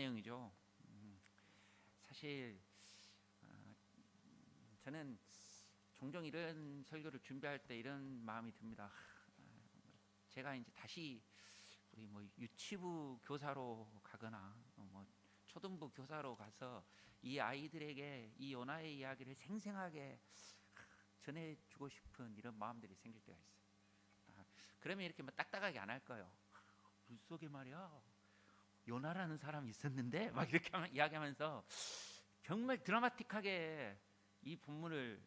내용이죠. 사실 저는 종종 이런 설교를 준비할 때 이런 마음이 듭니다. 제가 이제 다시 우리 뭐 유치부 교사로 가거나 뭐 초등부 교사로 가서 이 아이들에게 이 요나의 이야기를 생생하게 전해주고 싶은 이런 마음들이 생길 때가 있어요. 그러면 이렇게 뭐 딱딱하게 안 할 거예요. 물속에 말이야 요나라는 사람이 있었는데 막 이렇게 이야기하면서 정말 드라마틱하게 이 본문을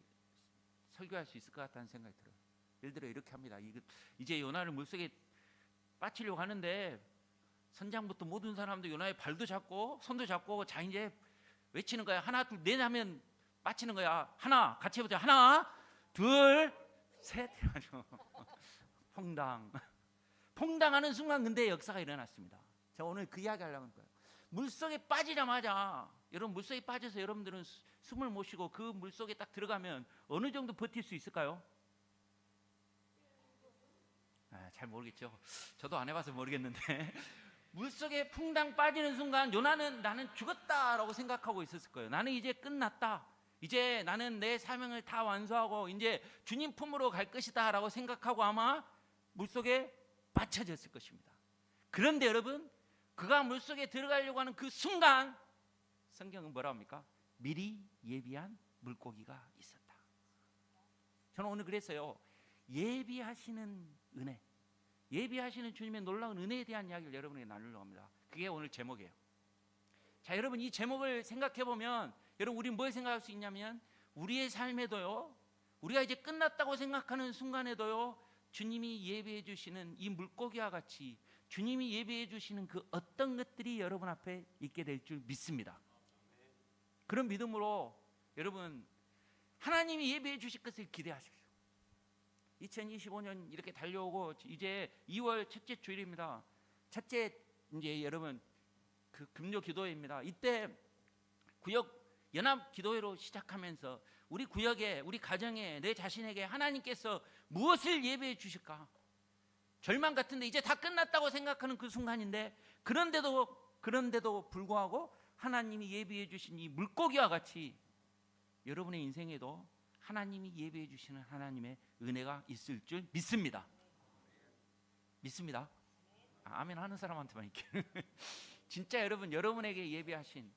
설교할 수 있을 것 같다는 생각이 들어요. 예를 들어 이렇게 합니다. 이제 요나를 물속에 빠치려고 하는데 선장부터 모든 사람도 요나의 발도 잡고 손도 잡고 자 이제 외치는 거야. 하나 둘 넷 하면 빠치는 거야. 하나 같이 해보자. 하나 둘 셋 해가지고 퐁당하는 순간 근데 역사가 일어났습니다. 제가 오늘 그 이야기 하려고 하는 거예요. 물속에 빠지자마자 여러분 물속에 빠져서 여러분들은 숨을 못 쉬고 그 물속에 딱 들어가면 어느 정도 버틸 수 있을까요? 잘 모르겠죠. 저도 안 해봐서 모르겠는데 물속에 퐁당 빠지는 순간 요나는 나는 죽었다라고 생각하고 있었을 거예요. 나는 이제 끝났다. 이제 나는 내 사명을 다 완수하고 이제 주님 품으로 갈 것이다 라고 생각하고 아마 물속에 빠쳐졌을 것입니다. 그런데 여러분 그가 물속에 들어가려고 하는 그 순간 성경은 뭐라 합니까? 미리 예비한 물고기가 있었다. 저는 오늘 그랬어요. 예비하시는 은혜, 예비하시는 주님의 놀라운 은혜에 대한 이야기를 여러분에게 나누려고 합니다. 그게 오늘 제목이에요. 자, 여러분 이 제목을 생각해 보면 여러분 우리 뭘 생각할 수 있냐면 우리의 삶에도요, 우리가 이제 끝났다고 생각하는 순간에도요, 주님이 예비해 주시는 이 물고기와 같이 주님이 예비해 주시는 그 어떤 것들이 여러분 앞에 있게 될 줄 믿습니다. 그런 믿음으로 여러분 하나님이 예비해 주실 것을 기대하십시오. 2025년 이렇게 달려오고 이제 2월 첫째 주일입니다. 첫째 이제 여러분 그 금요 기도회입니다. 이때 구역 연합 기도회로 시작하면서 우리 구역에 우리 가정에 내 자신에게 하나님께서 무엇을 예배해 주실까? 절망 같은데 이제 다 끝났다고 생각하는 그 순간인데 그런데도 불구하고 하나님이 예배해 주신 이 물고기와 같이 여러분의 인생에도 하나님이 예배해 주시는 하나님의 은혜가 있을 줄 믿습니다. 믿습니다. 아멘 하는 사람한테만 이렇게 진짜 여러분에게 예배하신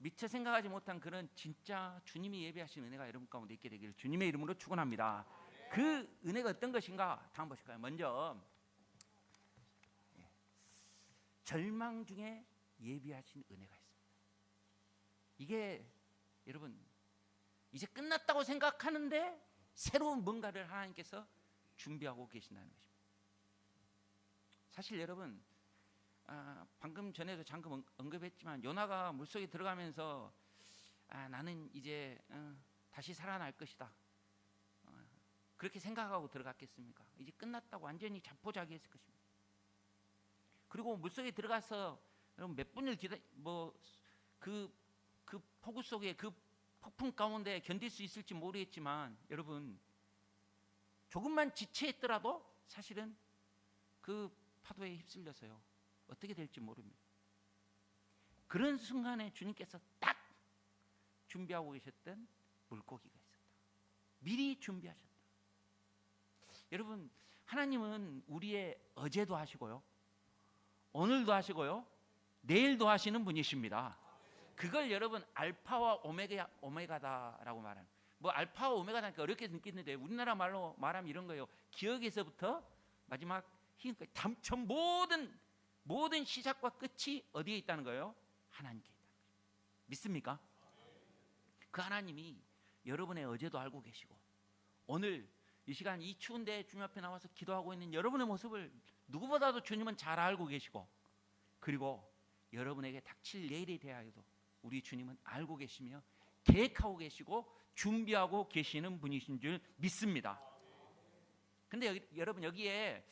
미처 생각하지 못한 그런 진짜 주님이 예배하신 은혜가 여러분 가운데 있게 되기를 주님의 이름으로 축원합니다. 그 은혜가 어떤 것인가 다음 보실까요? 먼저 절망 중에 예비하신 은혜가 있습니다. 이게 여러분 이제 끝났다고 생각하는데 새로운 뭔가를 하나님께서 준비하고 계신다는 것입니다. 사실 여러분 방금 전에도 잠깐 언급했지만 요나가 물속에 들어가면서 나는 이제 다시 살아날 것이다 그렇게 생각하고 들어갔겠습니까? 이제 끝났다고 완전히 자포자기했을 것입니다. 그리고 물속에 들어가서 여러분 몇 분을 그 폭우 속에 그 폭풍 가운데 견딜 수 있을지 모르겠지만 여러분 조금만 지체했더라도 사실은 그 파도에 휩쓸려서요 어떻게 될지 모릅니다. 그런 순간에 주님께서 딱 준비하고 계셨던 물고기가 있었다. 미리 준비하셨다. 여러분 하나님은 우리의 어제도 하시고요 오늘도 하시고요 내일도 하시는 분이십니다. 그걸 여러분 알파와 오메가다라고 말하는 뭐 알파와 오메가다니까 어렵게 느끼는데 우리나라 말로 말하면 이런 거예요. 기억에서부터 마지막 희까지 전 모든 시작과 끝이 어디에 있다는 거예요? 하나님께 있다는 거예요. 믿습니까? 그 하나님이 여러분의 어제도 알고 계시고 오늘 이 시간 이 추운데 주님 앞에 나와서 기도하고 있는 여러분의 모습을 누구보다도 주님은 잘 알고 계시고 그리고 여러분에게 닥칠 내일에 대하여도 우리 주님은 알고 계시며 계획하고 계시고 준비하고 계시는 분이신 줄 믿습니다. 근데 여러분 여기에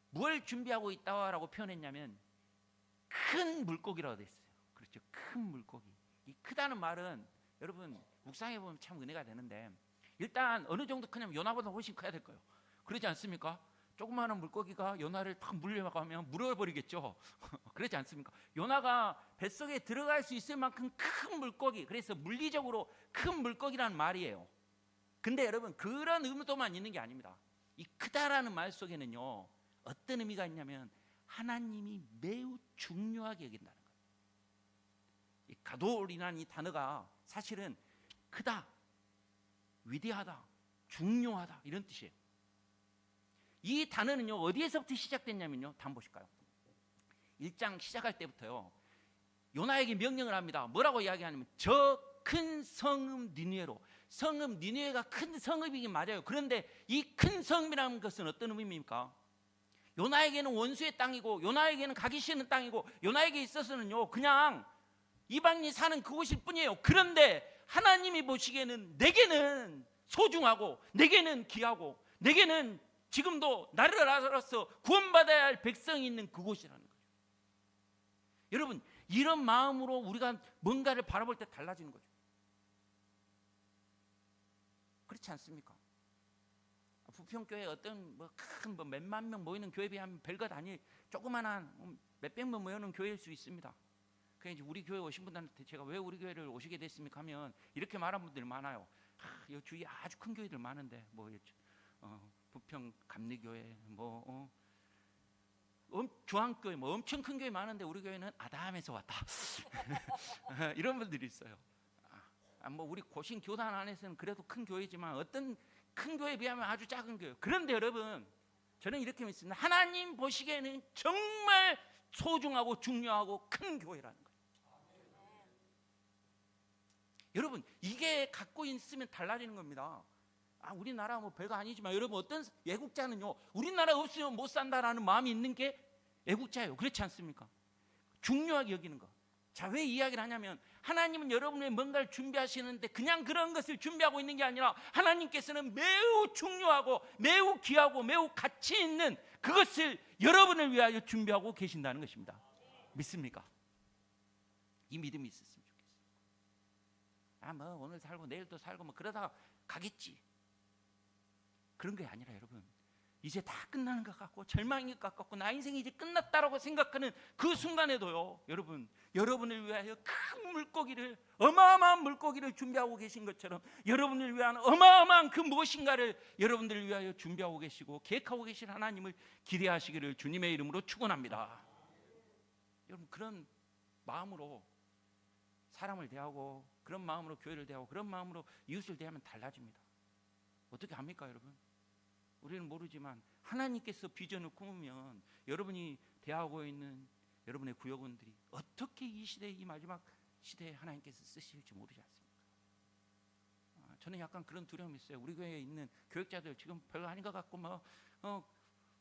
뭘 준비하고 있다라고 표현했냐면 큰 물고기라고 되어 있어요. 그렇죠. 큰 물고기. 이 크다는 말은 여러분 묵상해 보면 참 은혜가 되는데 일단 어느 정도 크냐면 요나보다 훨씬 커야 될 거예요. 그러지 않습니까? 조그마한 물고기가 요나를 탁 물려가면 물어버리겠죠. 그렇지 않습니까? 요나가 뱃속에 들어갈 수 있을 만큼 큰 물고기, 그래서 물리적으로 큰 물고기라는 말이에요. 근데 여러분, 그런 의도만 있는 게 아닙니다. 이 크다라는 말 속에는요, 어떤 의미가 있냐면 하나님이 매우 중요하게 여긴다는 거예요. 이 가돌이라는 이 단어가 사실은 크다, 위대하다, 중요하다 이런 뜻이에요. 이 단어는요, 어디에서부터 시작됐냐면요, 한번 보실까요? 1장 시작할 때부터요, 요나에게 명령을 합니다. 뭐라고 이야기하냐면 저 큰 성읍 니느웨로. 성읍 니느웨가 큰 성읍이긴 맞아요. 그런데 이 큰 성읍이라는 것은 어떤 의미입니까? 요나에게는 원수의 땅이고, 요나에게는 가기 싫은 땅이고, 요나에게 있어서는요 그냥 이방인이 사는 그곳일 뿐이에요. 그런데 하나님이 보시기에는 내게는 소중하고, 내게는 귀하고, 내게는 지금도 나를 알아서 구원받아야 할 백성이 있는 그곳이라는 거죠. 여러분, 이런 마음으로 우리가 뭔가를 바라볼 때 달라지는 거죠. 그렇지 않습니까? 부평교회 어떤 큰 몇만 명 모이는 교회에 비하면 별것 아니, 조그만한 몇백 명 모이는 교회일 수 있습니다. 그래서 이제 우리 교회 오신 분들한테 제가 왜 우리 교회를 오시게 됐습니까 하면 이렇게 말하는 분들이 많아요. 이 주위에 아주 큰 교회들 많은데 부평 감리교회 중앙교회 엄청 큰 교회 많은데 우리 교회는 아담에서 왔다. 이런 분들이 있어요. 우리 고신 교단 안에서는 그래도 큰 교회지만 어떤 큰 교회에 비하면 아주 작은 교회. 그런데 여러분, 저는 이렇게 믿습니다. 하나님 보시기에는 정말 소중하고 중요하고 큰 교회라는 거예요. 여러분, 이게 갖고 있으면 달라지는 겁니다. 우리나라 별거 아니지만 여러분, 어떤 애국자는요, 우리나라 없으면 못 산다라는 마음이 있는 게 애국자예요. 그렇지 않습니까? 중요하게 여기는 거. 자, 왜 이야기를 하냐면 하나님은 여러분의 뭔가를 준비하시는데 그냥 그런 것을 준비하고 있는 게 아니라 하나님께서는 매우 중요하고 매우 귀하고 매우 가치 있는 그것을 여러분을 위하여 준비하고 계신다는 것입니다. 믿습니까? 이 믿음이 있었으면 좋겠어요. 오늘 살고 내일도 살고 그러다가 가겠지, 그런 게 아니라 여러분, 이제 다 끝나는 것 같고 절망인 것 같고 나 인생이 이제 끝났다라고 생각하는 그 순간에도요, 여러분을 위하여 큰 물고기를, 어마어마한 물고기를 준비하고 계신 것처럼 여러분을 위한 어마어마한 그 무엇인가를 여러분들을 위하여 준비하고 계시고 계획하고 계신 하나님을 기대하시기를 주님의 이름으로 축원합니다. 여러분, 그런 마음으로 사람을 대하고, 그런 마음으로 교회를 대하고, 그런 마음으로 이웃을 대하면 달라집니다. 어떻게 합니까 여러분? 우리는 모르지만 하나님께서 비전을 꾸미면 여러분이 대하고 있는 여러분의 구역원들이 어떻게 이 시대, 이 마지막 시대에 하나님께서 쓰실지 모르지 않습니까? 저는 약간 그런 두려움이 있어요. 우리 교회에 있는 교육자들 지금 별거 아닌 것 같고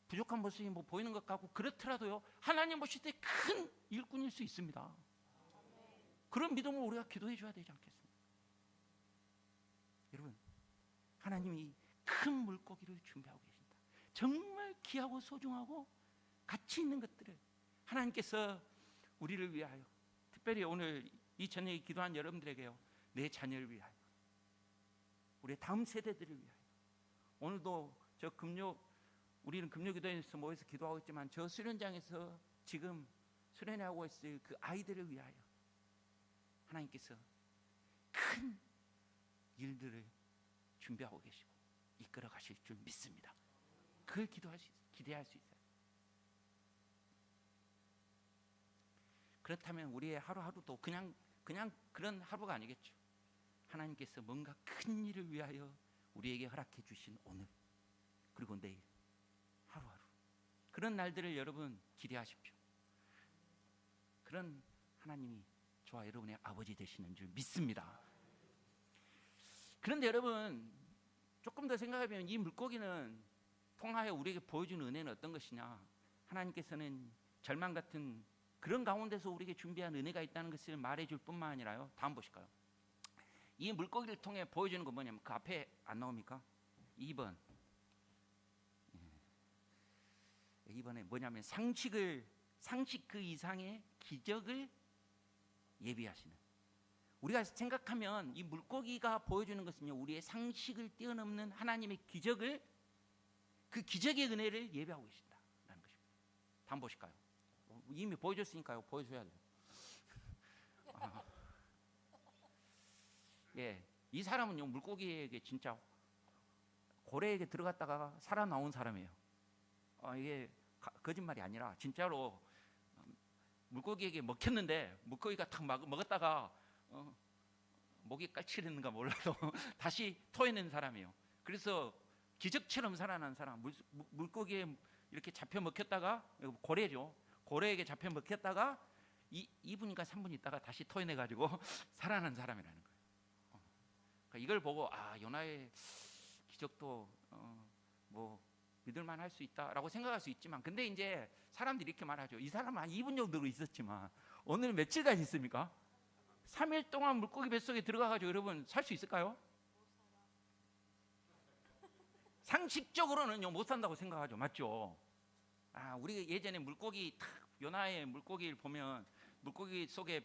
부족한 모습이 보이는 것 같고 그렇더라도요, 하나님 보실 때 큰 일꾼일 수 있습니다. 그런 믿음으로 우리가 기도해 줘야 되지 않겠습니까? 여러분, 하나님이 큰 물고기를 준비하고 계신다. 정말 귀하고 소중하고 가치 있는 것들을 하나님께서 우리를 위하여, 특별히 오늘 이 저녁에 기도한 여러분들에게요, 내 자녀를 위하여, 우리 다음 세대들을 위하여, 오늘도 우리는 금요기도에서 모여서 기도하고 있지만 저 수련장에서 지금 수련하고 있을 그 아이들을 위하여 하나님께서 큰 일들을 준비하고 계시고 이끌어 가실 줄 믿습니다. 그걸 기대할 수 있어요. 그렇다면 우리의 하루하루도 그냥 그런 하루가 아니겠죠. 하나님께서 뭔가 큰 일을 위하여 우리에게 허락해 주신 오늘, 그리고 내일, 하루하루 그런 날들을 여러분 기대하십시오. 그런 하나님이 저와 여러분의 아버지 되시는 줄 믿습니다. 그런데 여러분, 조금 더 생각해보면 이 물고기는 통하여 우리에게 보여주는 은혜는 어떤 것이냐? 하나님께서는 절망 같은 그런 가운데서 우리에게 준비한 은혜가 있다는 것을 말해줄 뿐만 아니라요, 다음 보실까요? 이 물고기를 통해 보여주는 건 뭐냐면 그 앞에 안 나옵니까? 2번. 2번에 뭐냐면 상식 그 이상의 기적을 예비하시는. 우리가 생각하면 이 물고기가 보여주는 것은요, 우리의 상식을 뛰어넘는 하나님의 기적을, 그 기적의 은혜를 예배하고 계신다라는 것입니다. 다음 보실까요? 이미 보여줬으니까요. 보여줘야 돼요. 예, 이 사람은요 물고기에게 진짜 고래에게 들어갔다가 살아 나온 사람이에요. 이게 거짓말이 아니라 진짜로 물고기에게 먹혔는데 물고기가 탁 먹었다가 목이 깔치렸는가 몰라도 다시 토해낸 사람이에요. 그래서 기적처럼 살아난 사람, 물고기에 이렇게 잡혀 먹혔다가, 고래죠. 고래에게 잡혀 먹혔다가 2분인가 3분 있다가 다시 토해내가지고 살아난 사람이라는 거예요. 그러니까 이걸 보고 요나의 기적도 뭐 믿을만 할 수 있다라고 생각할 수 있지만, 근데 이제 사람들이 이렇게 말하죠. 이 사람은 한 2분 정도로 있었지만 오늘 며칠간 있습니까? 3일 동안 물고기 뱃속에 들어가가지고 여러분 살 수 있을까요? 상식적으로는요 못 산다고 생각하죠. 맞죠? 우리 예전에 물고기 요나의 물고기를 보면 물고기 속에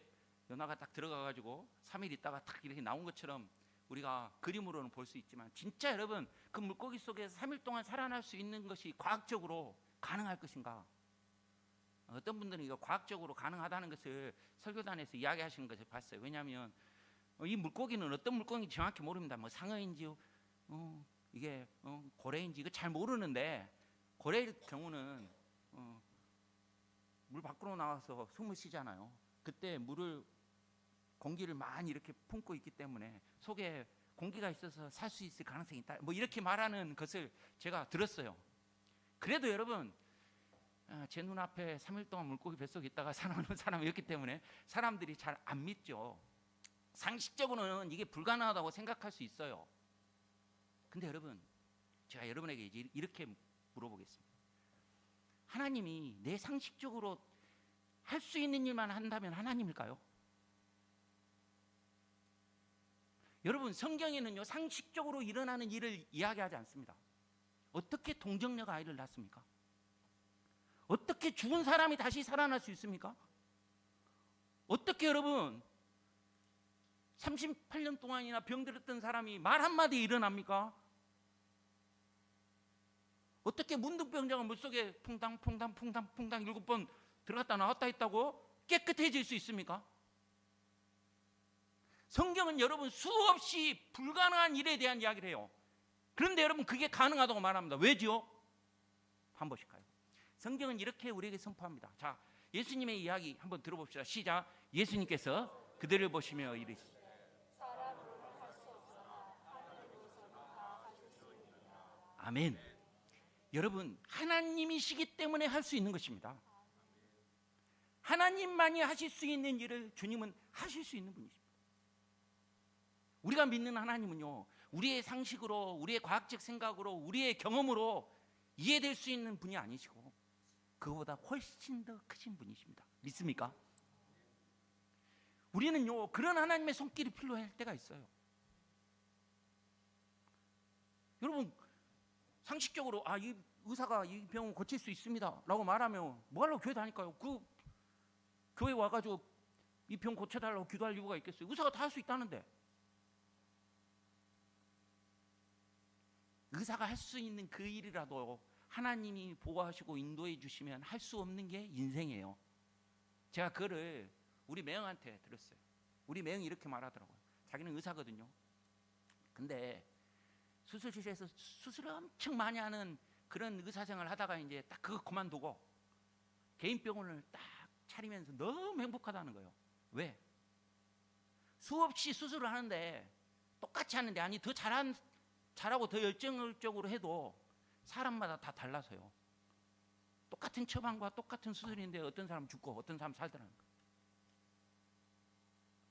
요나가 딱 들어가가지고 3일 있다가 딱 이렇게 나온 것처럼 우리가 그림으로는 볼 수 있지만, 진짜 여러분 그 물고기 속에서 3일 동안 살아날 수 있는 것이 과학적으로 가능할 것인가? 어떤 분들은 이거 과학적으로 가능하다는 것을 설교단에서 이야기하시는 것을 봤어요. 왜냐하면 이 물고기는 어떤 물고기인지 정확히 모릅니다. 뭐 상어인지 이게 고래인지 이거 잘 모르는데, 고래일 경우는 물 밖으로 나와서 숨을 쉬잖아요. 그때 공기를 많이 이렇게 품고 있기 때문에 속에 공기가 있어서 살 수 있을 가능성이 있다, 뭐 이렇게 말하는 것을 제가 들었어요. 그래도 여러분 제 눈앞에 3일 동안 물고기 뱃속에 있다가 살아오는 사람이었기 때문에 사람들이 잘 안 믿죠. 상식적으로는 이게 불가능하다고 생각할 수 있어요. 근데 여러분, 제가 여러분에게 이제 이렇게 물어보겠습니다. 하나님이 내 상식적으로 할 수 있는 일만 한다면 하나님일까요? 여러분, 성경에는요 상식적으로 일어나는 일을 이야기하지 않습니다. 어떻게 동정녀가 아이를 낳습니까? 어떻게 죽은 사람이 다시 살아날 수 있습니까? 어떻게 여러분 38년 동안이나 병들었던 사람이 말 한마디 일어납니까? 어떻게 문득병자가 물속에 퐁당 7번 들어갔다 나왔다 했다고 깨끗해질 수 있습니까? 성경은 여러분 수없이 불가능한 일에 대한 이야기를 해요. 그런데 여러분 그게 가능하다고 말합니다. 왜지요? 한번 보실까요? 성경은 이렇게 우리에게 선포합니다. 자, 예수님의 이야기 한번 들어봅시다. 시작. 예수님께서 그들을 보시며 이르시되 아멘. 여러분, 하나님이시기 때문에 할 수 있는 것입니다. 하나님만이 하실 수 있는 일을 주님은 하실 수 있는 분이십니다. 우리가 믿는 하나님은요 우리의 상식으로, 우리의 과학적 생각으로, 우리의 경험으로 이해될 수 있는 분이 아니시고 그거보다 훨씬 더 크신 분이십니다. 믿습니까? 우리는요 그런 하나님의 손길이 필요할 때가 있어요. 여러분, 상식적으로 이 의사가 이 병을 고칠 수 있습니다 라고 말하면 뭐 하려고 교회 다닐까요? 그 교회 와가지고 이 병 고쳐달라고 기도할 이유가 있겠어요? 의사가 다 할 수 있다는데. 의사가 할 수 있는 그 일이라도 하나님이 보호하시고 인도해 주시면 할 수 없는 게 인생이에요. 제가 그거를 우리 매형한테 들었어요. 우리 매형이 이렇게 말하더라고요. 자기는 의사거든요. 근데 수술실에서 수술을 엄청 많이 하는 그런 의사생활을 하다가 이제 딱 그거 그만두고 개인 병원을 딱 차리면서 너무 행복하다는 거예요. 왜? 수없이 수술을 하는데 똑같이 하는데, 아니 더 잘하고 더 열정적으로 해도 사람마다 다 달라서요. 똑같은 처방과 똑같은 수술인데 어떤 사람 죽고 어떤 사람 살더라는 거예요.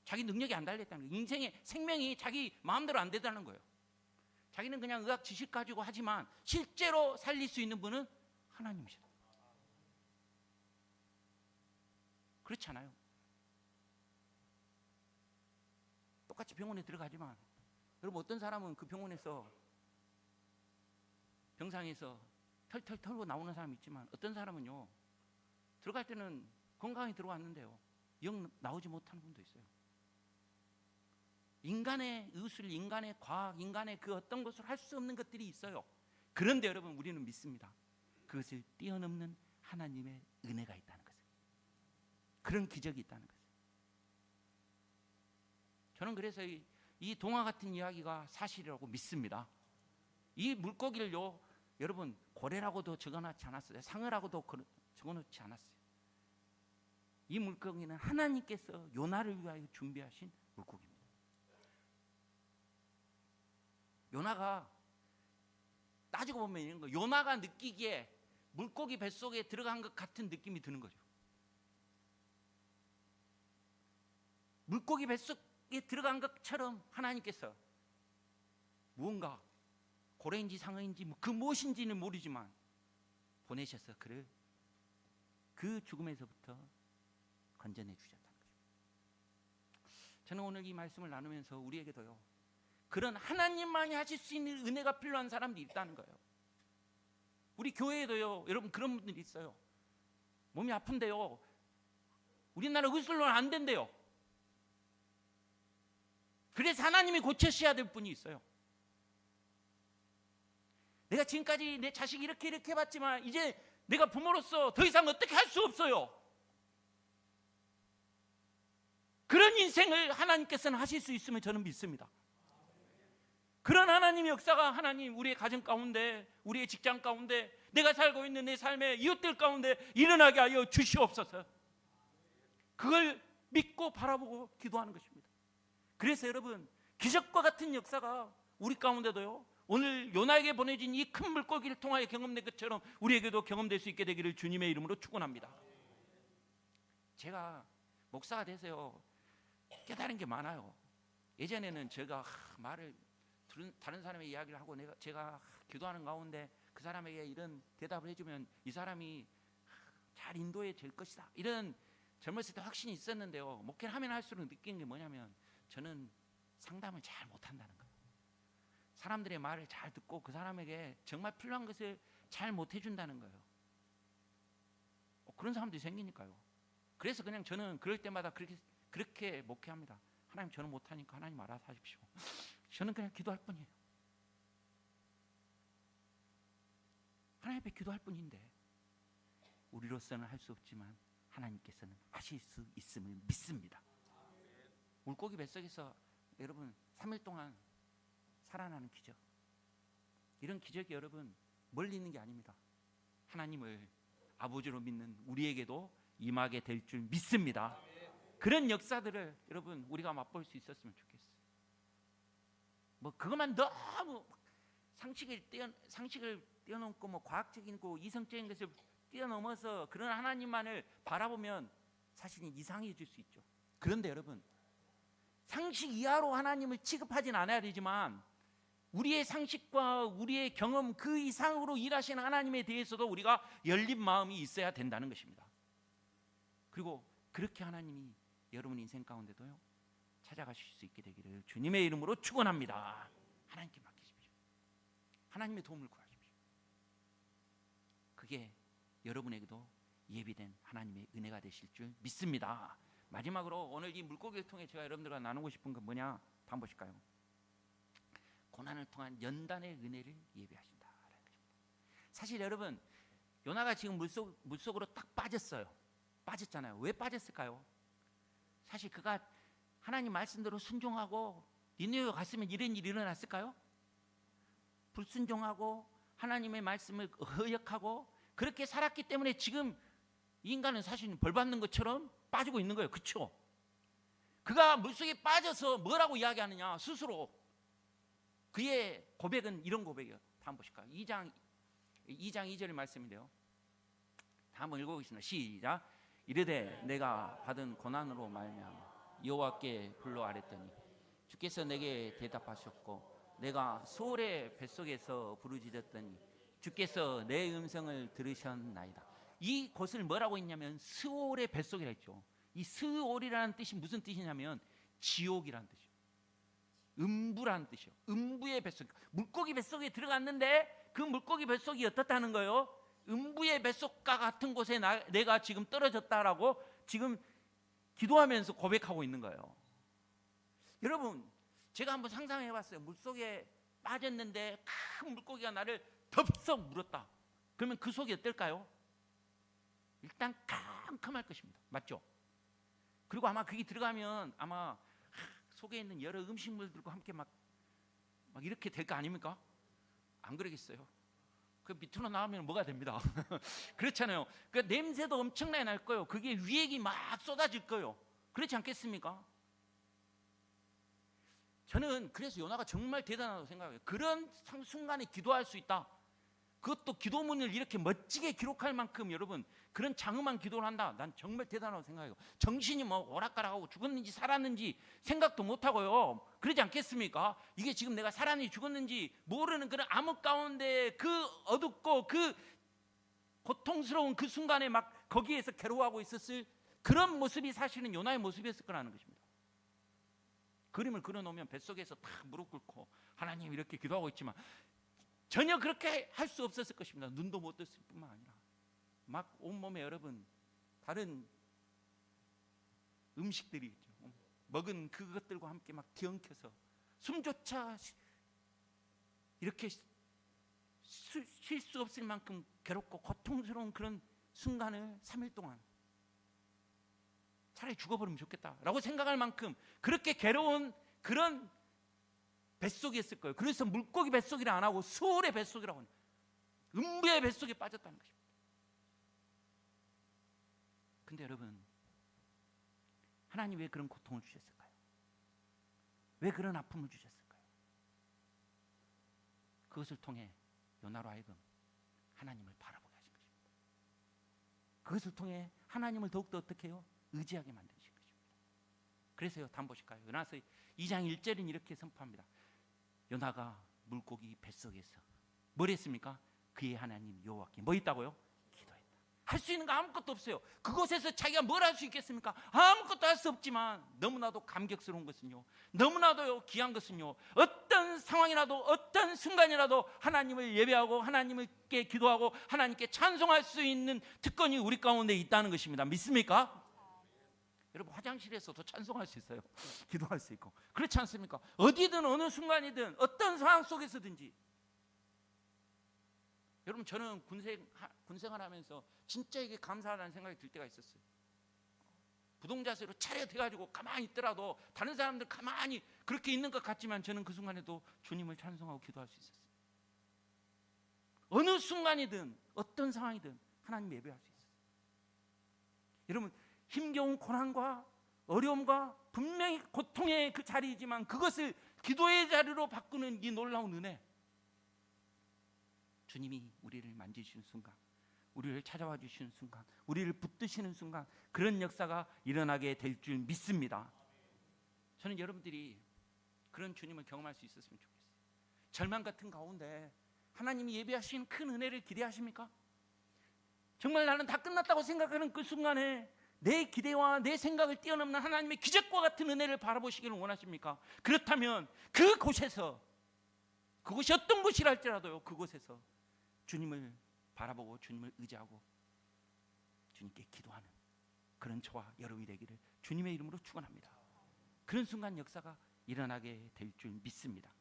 자기 능력이 안 달렸다는 거예요. 인생의 생명이 자기 마음대로 안 되다는 거예요. 자기는 그냥 의학 지식 가지고 하지만 실제로 살릴 수 있는 분은 하나님이시다. 그렇잖아요. 똑같이 병원에 들어가지만 여러분, 어떤 사람은 그 병원에서 병상에서 털털 털고 나오는 사람이 있지만 어떤 사람은요 들어갈 때는 건강히 들어왔는데요 영 나오지 못하는 분도 있어요. 인간의 의술, 인간의 과학, 인간의 그 어떤 것을 할 수 없는 것들이 있어요. 그런데 여러분 우리는 믿습니다. 그것을 뛰어넘는 하나님의 은혜가 있다는 것을. 그런 기적이 있다는 것을. 저는 그래서 이 동화 같은 이야기가 사실이라고 믿습니다. 이 물고기를요, 여러분 고래라고도 적어놓지 않았어요. 상어라고도 적어놓지 않았어요. 이 물고기는 하나님께서 요나를 위하여 준비하신 물고기입니다. 요나가 따지고 보면 이런 거, 요나가 느끼기에 물고기 뱃속에 들어간 것 같은 느낌이 드는 거죠. 물고기 뱃속에 들어간 것처럼 하나님께서 무언가 고래인지 상어인지 그 무엇인지는 모르지만 보내셔서 그를 그 죽음에서부터 건져내 주셨다는 거죠. 저는 오늘 이 말씀을 나누면서 우리에게도요, 그런 하나님만이 하실 수 있는 은혜가 필요한 사람들이 있다는 거예요. 우리 교회에도요, 여러분 그런 분들이 있어요. 몸이 아픈데요, 우리나라 의술로는 안 된대요. 그래서 하나님이 고쳐셔야 될 분이 있어요. 내가 지금까지 내 자식 이렇게 해봤지만 이제 내가 부모로서 더 이상 어떻게 할 수 없어요. 그런 인생을 하나님께서는 하실 수 있으면 저는 믿습니다. 그런 하나님의 역사가 하나님 우리의 가정 가운데, 우리의 직장 가운데, 내가 살고 있는 내 삶의 이웃들 가운데 일어나게 하여 주시옵소서. 그걸 믿고 바라보고 기도하는 것입니다. 그래서 여러분 기적과 같은 역사가 우리 가운데도요, 오늘 요나에게 보내진 이 큰 물고기를 통하여 경험된 것처럼 우리에게도 경험될 수 있게 되기를 주님의 이름으로 축원합니다. 제가 목사가 돼서요 깨달은 게 많아요. 예전에는 제가 말을 다른 사람의 이야기를 하고 제가 기도하는 가운데 그 사람에게 이런 대답을 해주면 이 사람이 잘 인도해 될 것이다, 이런 젊었을 때 확신이 있었는데요, 목회를 하면 할수록 느낀 게 뭐냐면 저는 상담을 잘 못한다는 거예요. 사람들의 말을 잘 듣고 그 사람에게 정말 필요한 것을 잘 못해준다는 거예요. 그런 사람들이 생기니까요. 그래서 그냥 저는 그럴 때마다 그렇게 목회합니다. 하나님, 저는 못하니까 하나님 알아서 하십시오. 저는 그냥 기도할 뿐이에요. 하나님 앞에 기도할 뿐인데 우리로서는 할 수 없지만 하나님께서는 하실 수 있음을 믿습니다. 물고기 뱃속에서 여러분 3일 동안 살아나는 기적, 이런 기적이 여러분 멀리 있는 게 아닙니다. 하나님을 아버지로 믿는 우리에게도 임하게 될 줄 믿습니다. 그런 역사들을 여러분 우리가 맛볼 수 있었으면 좋겠어요. 뭐 그것만 너무 상식을 뛰어넘고 뭐 과학적인 거 이성적인 것을 뛰어넘어서 그런 하나님만을 바라보면 사실은 이상해질 수 있죠. 그런데 여러분 상식 이하로 하나님을 취급하진 않아야 되지만 우리의 상식과 우리의 경험 그 이상으로 일하시는 하나님에 대해서도 우리가 열린 마음이 있어야 된다는 것입니다. 그리고 그렇게 하나님이 여러분 인생 가운데도요 찾아가실 수 있게 되기를 주님의 이름으로 축원합니다. 하나님께 맡기십시오. 하나님의 도움을 구하십시오. 그게 여러분에게도 예비된 하나님의 은혜가 되실 줄 믿습니다. 마지막으로 오늘 이 물고기를 통해 제가 여러분들과 나누고 싶은 건 뭐냐, 한번 보실까요? 고난을 통한 연단의 은혜를 예비하신다라는 것입니다. 사실 여러분 요나가 지금 물속으로 딱 빠졌잖아요. 왜 빠졌을까요? 사실 그가 하나님 말씀대로 순종하고 니느웨 갔으면 이런 일이 일어났을까요? 불순종하고 하나님의 말씀을 허역하고 그렇게 살았기 때문에 지금 이 인간은 사실 벌 받는 것처럼 빠지고 있는 거예요. 그렇죠? 그가 물속에 빠져서 뭐라고 이야기하느냐, 스스로 그의 고백은 이런 고백이에요. 다음 보실까요? 2장 2절의 말씀인데요. 다 한번 읽어보겠습니다. 시작. 이르되 내가 받은 고난으로 말미암아 여호와께 불러 아뢰더니 주께서 내게 대답하셨고 내가 수월의 뱃속에서 부르짖었더니 주께서 내 음성을 들으셨나이다. 이 곳을 뭐라고 했냐면 스올의 뱃속이라 했죠. 이 스올이라는 뜻이 무슨 뜻이냐면 지옥이라는 뜻이에요. 음부라는 뜻이에요. 음부의 뱃속, 물고기 뱃속에 들어갔는데 그 물고기 뱃속이 어떻다는 거예요? 음부의 뱃속과 같은 곳에 내가 지금 떨어졌다라고 지금 기도하면서 고백하고 있는 거예요. 여러분 제가 한번 상상해 봤어요. 물속에 빠졌는데 큰 물고기가 나를 덥석 물었다. 그러면 그 속이 어떨까요? 일단 캄캄할 것입니다. 맞죠? 그리고 아마 그게 들어가면 아마 속에 있는 여러 음식물들과 함께 막 이렇게 될 거 아닙니까? 안 그러겠어요? 그 밑으로 나오면 뭐가 됩니다. 그렇잖아요. 그 냄새도 엄청나게 날 거예요. 그게 위액이 막 쏟아질 거예요. 그렇지 않겠습니까? 저는 그래서 요나가 정말 대단하다고 생각해요. 그런 순간에 기도할 수 있다. 그것도 기도문을 이렇게 멋지게 기록할 만큼 여러분 그런 장엄한 기도를 한다. 난 정말 대단하다고 생각해요. 정신이 뭐 오락가락하고 죽었는지 살았는지 생각도 못하고요. 그러지 않겠습니까? 이게 지금 내가 살았는지 죽었는지 모르는 그런 암흑 가운데 그 어둡고 그 고통스러운 그 순간에 막 거기에서 괴로워하고 있었을 그런 모습이 사실은 요나의 모습이었을 거라는 것입니다. 그림을 그려놓으면 뱃속에서 다 무릎 꿇고 하나님 이렇게 기도하고 있지만 전혀 그렇게 할 수 없었을 것입니다. 눈도 못 떴을 뿐만 아니라 막 온몸에 여러분 다른 음식들이 있죠. 먹은 그것들과 함께 막 뒤엉켜서 숨조차 이렇게 쉴 수 없을 만큼 괴롭고 고통스러운 그런 순간을 3일 동안 차라리 죽어버리면 좋겠다라고 생각할 만큼 그렇게 괴로운 그런 뱃속이었을 거예요. 그래서 물고기 뱃속이라 안 하고 수월의 뱃속이라고 합니다. 음부의 뱃속에 빠졌다는 것입니다. 근데 여러분 하나님 왜 그런 고통을 주셨을까요? 왜 그런 아픔을 주셨을까요? 그것을 통해 요나로 하여금 하나님을 바라보게 하신 것입니다. 그것을 통해 하나님을 더욱더 어떻게 해요? 의지하게 만드신 것입니다. 그래서요, 한번 보실까요? 요나서 2장 1절은 이렇게 선포합니다. 요나가 물고기 뱃속에서 뭘 했습니까? 그의 하나님 여호와께 뭐 있다고요? 기도했다. 할 수 있는 거 아무것도 없어요. 그곳에서 자기가 뭘 할 수 있겠습니까? 아무것도 할 수 없지만 너무나도 감격스러운 것은요, 너무나도 귀한 것은요, 어떤 상황이라도 어떤 순간이라도 하나님을 예배하고 하나님께 기도하고 하나님께 찬송할 수 있는 특권이 우리 가운데 있다는 것입니다. 믿습니까? 여러분 화장실에서도 찬송할 수 있어요. 기도할 수 있고. 그렇지 않습니까? 어디든 어느 순간이든 어떤 상황 속에서든지. 여러분 저는 군생활 하면서 진짜 이게 감사하다는 생각이 들 때가 있었어요. 부동자세로 차렷해가지고 가만히 있더라도 다른 사람들 가만히 그렇게 있는 것 같지만 저는 그 순간에도 주님을 찬송하고 기도할 수 있었어요. 어느 순간이든 어떤 상황이든 하나님 예배할 수 있어요. 여러분 힘겨운 고난과 어려움과 분명히 고통의 그 자리이지만 그것을 기도의 자리로 바꾸는 이 놀라운 은혜, 주님이 우리를 만지시는 순간, 우리를 찾아와 주시는 순간, 우리를 붙드시는 순간 그런 역사가 일어나게 될 줄 믿습니다. 저는 여러분들이 그런 주님을 경험할 수 있었으면 좋겠어요. 절망 같은 가운데 하나님이 예비하신 큰 은혜를 기대하십니까? 정말 나는 다 끝났다고 생각하는 그 순간에 내 기대와 내 생각을 뛰어넘는 하나님의 기적과 같은 은혜를 바라보시기를 원하십니까? 그렇다면 그곳에서, 그곳이 어떤 곳이라 할지라도요, 그곳에서 주님을 바라보고 주님을 의지하고 주님께 기도하는 그런 저와 여러분이 되기를 주님의 이름으로 축원합니다. 그런 순간 역사가 일어나게 될 줄 믿습니다.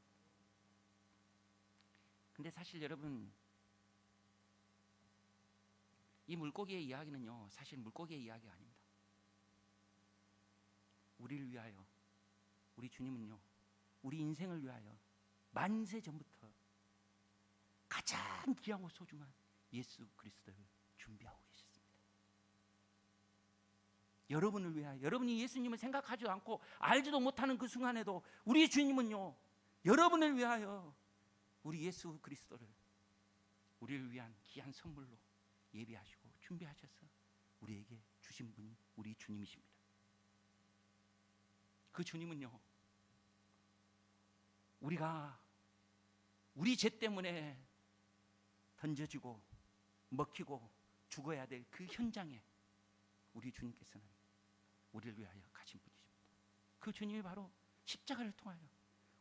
근데 사실 여러분 이 물고기의 이야기는요, 사실 물고기의 이야기가 아닙니다. 우리를 위하여, 우리 주님은요, 우리 인생을 위하여 만세 전부터 가장 귀하고 소중한 예수 그리스도를 준비하고 계셨습니다. 여러분을 위하여, 여러분이 예수님을 생각하지도 않고 알지도 못하는 그 순간에도 우리 주님은요, 여러분을 위하여 우리 예수 그리스도를 우리를 위한 귀한 선물로 예비하시고 준비하셔서 우리에게 주신 분이 우리 주님이십니다. 그 주님은요, 우리가 우리 죄 때문에 던져지고 먹히고 죽어야 될 그 현장에 우리 주님께서는 우리를 위하여 가신 분이십니다. 그 주님이 바로 십자가를 통하여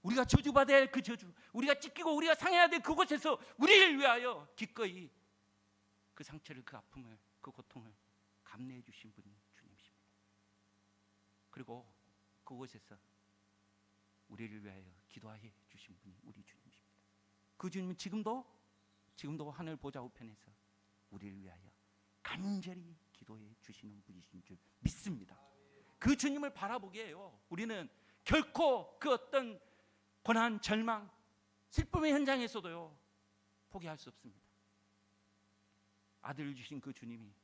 우리가 저주받아야 할 그 저주, 우리가 찢기고 우리가 상해야 될 그곳에서 우리를 위하여 기꺼이 그 상처를, 그 아픔을, 그 고통을 감내해 주신 분이 주님이십니다. 그리고 그곳에서 우리를 위하여 기도해 주신 분이 우리 주님이십니다. 그 주님은 지금도 지금도 하늘 보좌 우편에서 우리를 위하여 간절히 기도해 주시는 분이신 줄 믿습니다. 그 주님을 바라보기에요, 우리는 결코 그 어떤 고난, 절망, 슬픔의 현장에서도요 포기할 수 없습니다. 아들을 주신 그 주님이,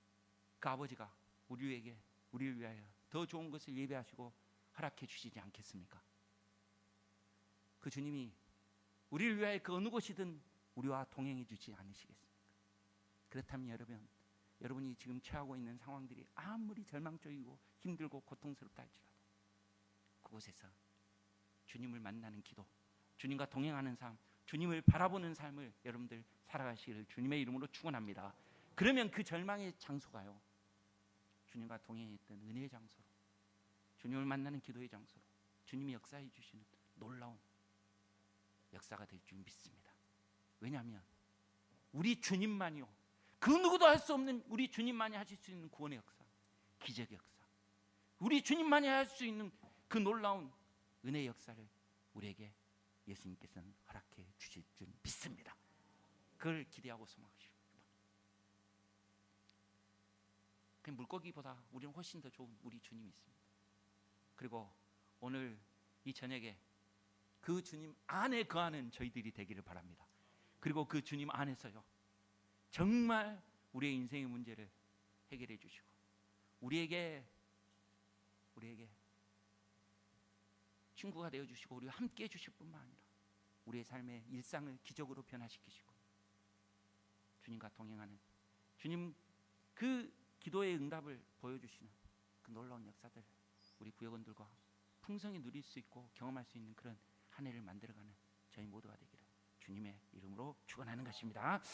그 아버지가 우리를 위하여 더 좋은 것을 예배하시고 허락해 주시지 않겠습니까? 그 주님이 우리를 위하여 그 어느 곳이든 우리와 동행해 주지 않으시겠습니까? 그렇다면 여러분이 지금 처하고 있는 상황들이 아무리 절망적이고 힘들고 고통스럽다 할지라도 그곳에서 주님을 만나는 기도, 주님과 동행하는 삶, 주님을 바라보는 삶을 여러분들 살아가시기를 주님의 이름으로 축원합니다. 그러면 그 절망의 장소가요, 주님과 동행했던 은혜의 장소로, 주님을 만나는 기도의 장소로 주님이 역사해 주시는 놀라운 역사가 될 줄 믿습니다. 왜냐하면 우리 주님만이요, 그 누구도 할 수 없는 우리 주님만이 하실 수 있는 구원의 역사, 기적의 역사, 우리 주님만이 할 수 있는 그 놀라운 은혜의 역사를 우리에게 예수님께서는 허락해 주실 줄 믿습니다. 그걸 기대하고 소망하십니다. 그 물고기보다 우리는 훨씬 더 좋은 우리 주님이 있습니다. 그리고 오늘 이 저녁에 그 주님 안에 거하는 저희들이 되기를 바랍니다. 그리고 그 주님 안에서요 정말 우리의 인생의 문제를 해결해 주시고 우리에게 친구가 되어 주시고 우리와 함께 해 주실 뿐만 아니라 우리의 삶의 일상을 기적으로 변화시키시고 주님과 동행하는 주님 그 기도의 응답을 보여주시는 그 놀라운 역사들, 우리 구역원들과 풍성히 누릴 수 있고 경험할 수 있는 그런 한 해를 만들어가는 저희 모두가 되기를 주님의 이름으로 축원하는 것입니다.